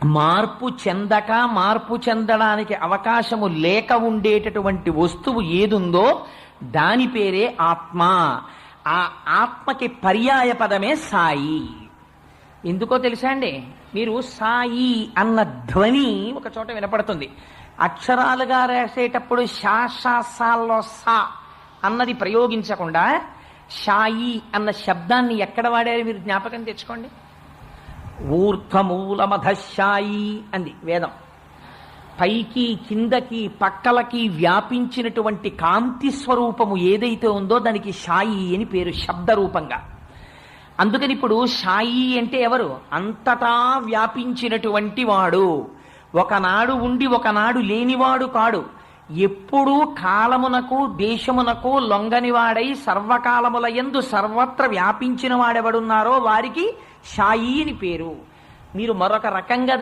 మార్పు చెందక మార్పు చెందడానికి అవకాశము లేక ఉండేటటువంటి వస్తువు ఏదుందో దాని పేరే ఆత్మ. ఆ ఆత్మకి పర్యాయ పదమే సాయి. ఎందుకో తెలుసా అండి? మీరు సాయి అన్న ధ్వని ఒక చోట వినపడుతుంది. అక్షరాలుగా రాసేటప్పుడు శాసాల్లో సా అన్నది ప్రయోగించకుండా షాయి అన్న శబ్దాన్ని ఎక్కడ వాడారు మీరు జ్ఞాపకం తెచ్చుకోండి. ఊర్ధ్వమూలమధశాయి అంది వేదం. పైకి కిందకి పక్కలకి వ్యాపించినటువంటి కాంతి స్వరూపము ఏదైతే ఉందో దానికి షాయి అని పేరు, శబ్దరూపంగా. అందుకని ఇప్పుడు షాయి అంటే ఎవరు? అంతటా వ్యాపించినటువంటి వాడు. ఒకనాడు ఉండి ఒకనాడు లేనివాడు కాడు. ఎప్పుడూ కాలమునకు దేశమునకు లొంగనివాడై సర్వకాలముల యందు సర్వత్ర వ్యాపించిన వాడెవడున్నారో వారికి షాయి అని పేరు. మీరు మరొక రకంగా